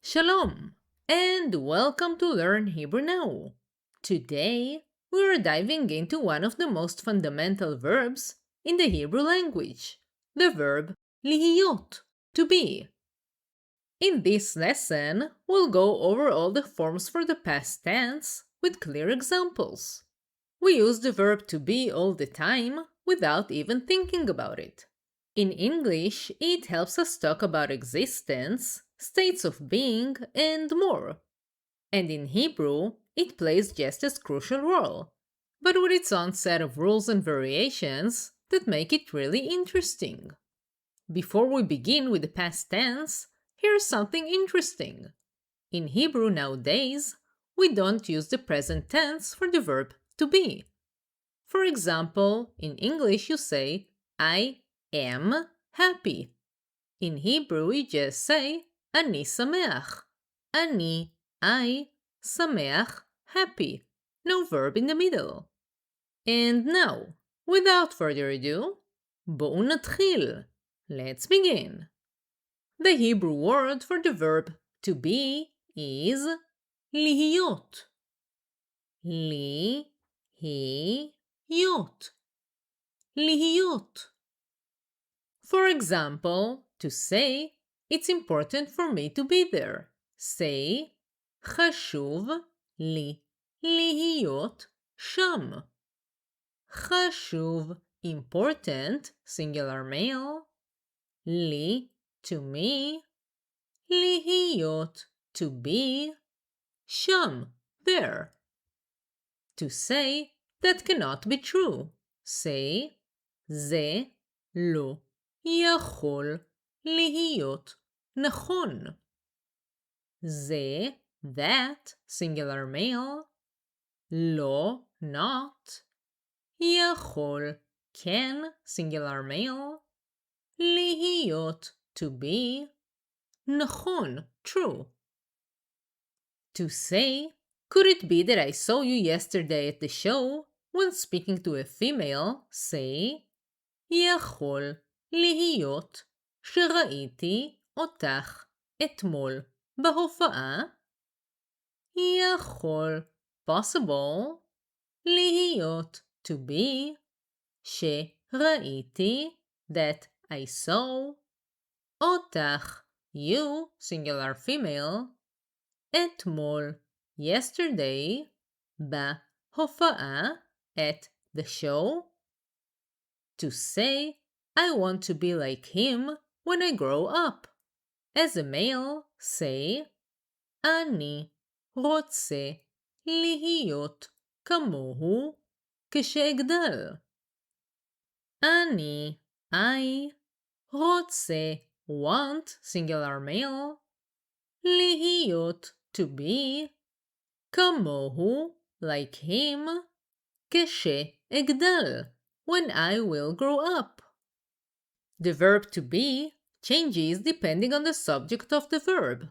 Shalom, and welcome to Learn Hebrew Now. Today, we are diving into one of the most fundamental verbs in the Hebrew language, the verb lihiyot, to be. In this lesson, we'll go over all the forms for the past tense with clear examples. We use the verb to be all the time without even thinking about it. In English, it helps us talk about existence, states of being, and more. And in Hebrew, it plays just as crucial role, but with its own set of rules and variations that make it really interesting. Before we begin with the past tense, here's something interesting. In Hebrew nowadays, we don't use the present tense for the verb to be. For example, in English you say, I am happy. In Hebrew we just say, אני שמח. I, שמח, happy. No verb in the middle. And now, without further ado, בואו נתחיל. Let's begin. The Hebrew word for the verb to be is להיות. להיות. להיות. For example, to say, it's important for me to be there. Say, חשוב לי להיות שם. חשוב, important, singular male. לי, to me. להיות, to be. שם, there. To say, that cannot be true. Say, זה לא יכול להיות נכון. זה, that, singular male. לא, not. יכול, can, singular male. להיות, to be. נכון, true. To say, could it be that I saw you yesterday at the show? When speaking to a female, say, יכול להיות שראיתי אותך אתמול בהופעה. יכול, possible, להיות, to be, שראיתי, that I saw, אותך, you, singular female, אתמול, yesterday, בהופעה, at the show. To say, I want to be like him when I grow up. As a male, say, אני רוצה להיות כמוהו כשאגדל. אני, I, רוצה, want, singular male, להיות, to be, כמוהו, like him, כשאגדל, when I will grow up. The verb to be changes depending on the subject of the verb.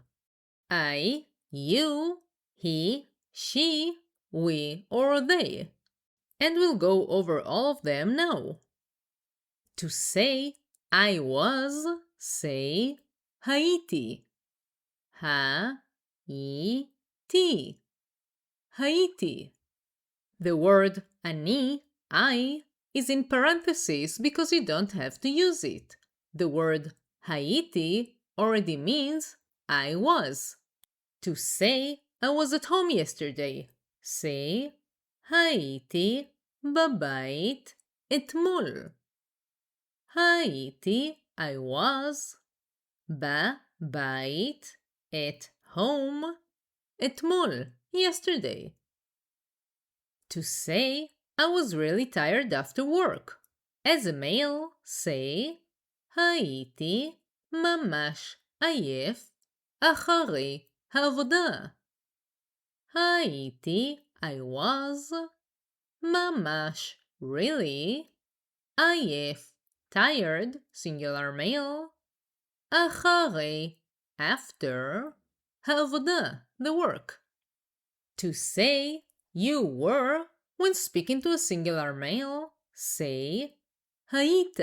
I, you, he, she, we, or they. And we'll go over all of them now. To say I was, say הייתי. הייתי. הייתי. The word אני, I, is in parentheses because you don't have to use it. The word הייתי already means I was. To say I was at home yesterday, say הייתי בבית אתמול. הייתי, I was, בבית, at home, אתמול, yesterday. To say I was really tired after work. As a male, say הייתי ממש עייף אחרי העבודה. הייתי, I was, ממש, really, עייף, tired, singular male, אחרי, after, העבודה, the work. To say you were, when speaking to a singular male, say היית.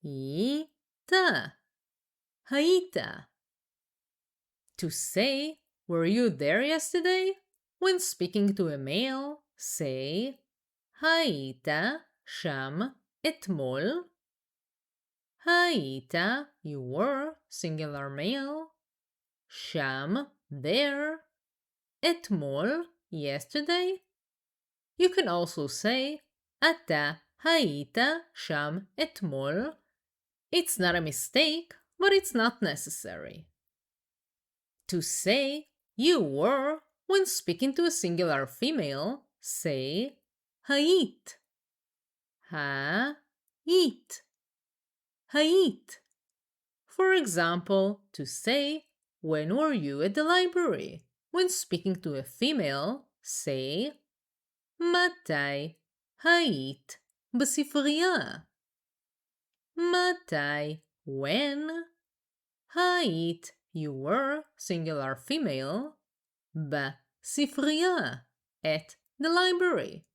היית. היית. To say, were you there yesterday? When speaking to a male, say, היית שם אתמול? היית, you were, singular male. שם, there. אתמול, yesterday. You can also say, אתה היית שם אתמול. It's not a mistake, but it's not necessary. To say, you were, when speaking to a singular female, say, היית. היית. היית. For example, to say, when were you at the library? When speaking to a female, say, מתי היית בספרייה? מתי, when. היית, you were, singular female. בספרייה, at the library.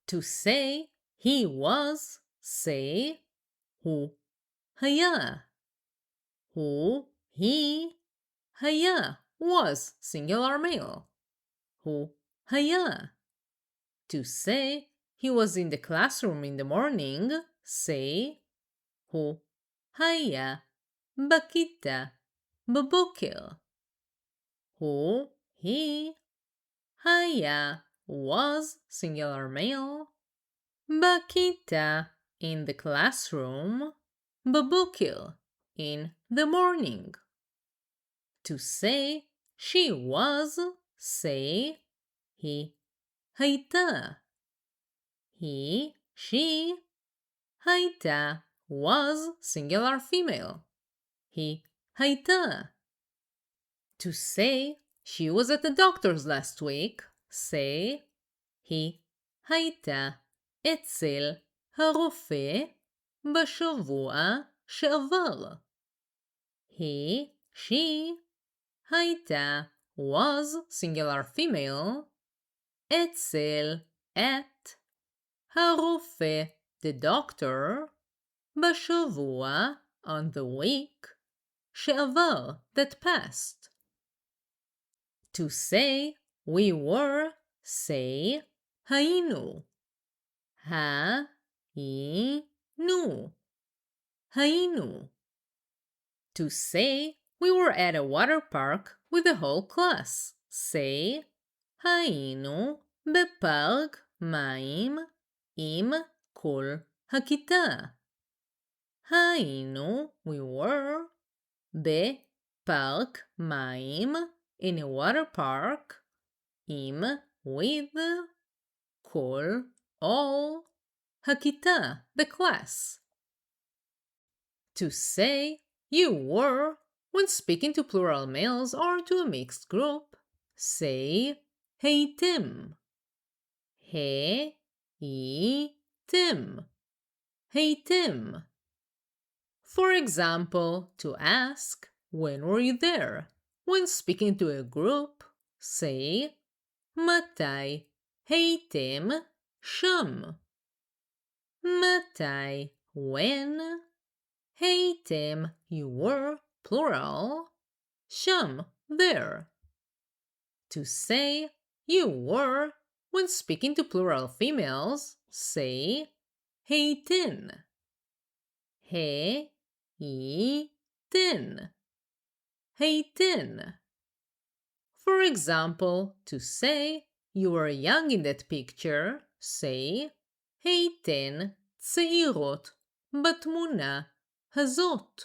To say, he was, say, הוא היה. הוא, he, היה, was, singular male. הוא היה. To say, he was in the classroom in the morning, say, הוא היה בכיתה בבוקר. הוא, he, היה, was, singular male. בכיתה, in the classroom. בבוקר, in the morning. To say, she was, say, היא הייתה. he, she, הייתה, was, singular female. היא הייתה. To say, she was at the doctor's last week, say, היא הייתה אצל הרופא בשבוע שעבר. he, she, הייתה, was, singular female, אצל, at, הרופא, the doctor, בשבוע, on the week, שעבר, that passed. To say, we were, say, היינו. היינו. היינו. To say, we were at a water park with the whole class, say, היינו בפארק מים עם כל הכיתה. היינו, we were, בפארק מים, in a water park, עם, with, כל, all, הכיתה, the class. To say, you were, when speaking to plural males or to a mixed group, say, הייתם. הייתם. הייתם. For example, to ask, when were you there? When speaking to a group, say, מתי הייתם שם? מתי, when. הייתם, you were, plural. שם, there. To say, you were, when speaking to plural females, say, הייתן. הייתן. הייתן. For example, to say, you were young in that picture, say, הייתן צעירות בתמונה הזאת.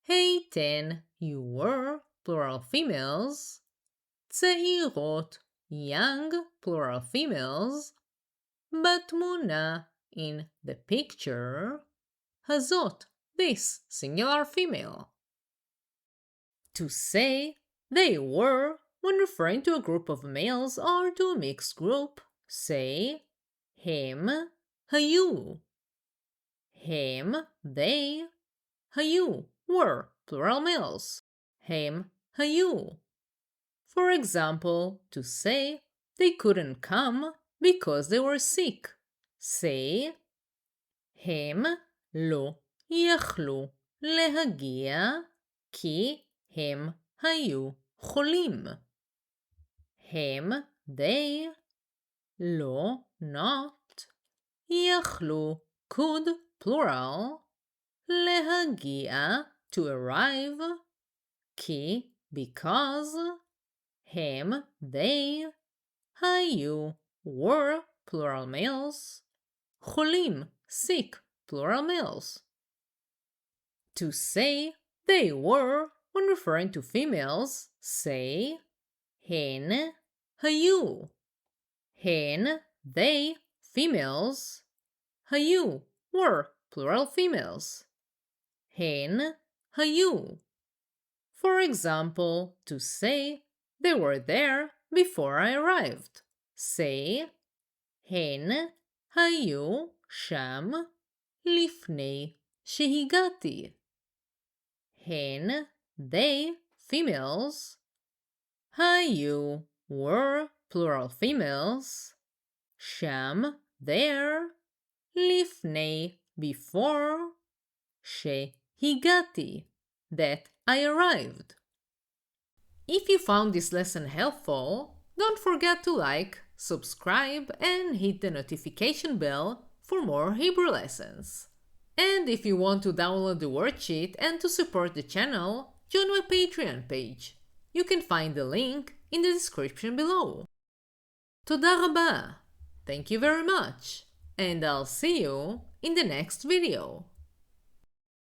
הייתן, you were, plural females. צעירות, young, plural females. בתמונה, in the picture. הזאת, this, singular female. To say, they were, when referring to a group of males or to a mixed group, say, הם היו. הם, they. היו, were, plural males. הם היו. For example, to say, they couldn't come because they were sick. Say, הם לא יכלו להגיע כי הם היו חולים. הם, they, לא, not, יכלו, could, plural, להגיע, to arrive, כי, because, הם, they, היו, were, plural males, חולים, sick, plural males. To say they were, when referring to females, say הן היו. הן, they, females, היו, were, plural females. הן היו. For example, to say they were there before I arrived. Say הן היו שם לפני שהגעתי. הן, they, females, היו, were, plural females, שם, there, לפני, before, שהגעתי, that I arrived. If you found this lesson helpful, don't forget to like, subscribe, and hit the notification bell for more Hebrew lessons. And if you want to download the worksheet and to support the channel, join my Patreon page. You can find the link in the description below. תודה רבה. Thank you very much. And I'll see you in the next video.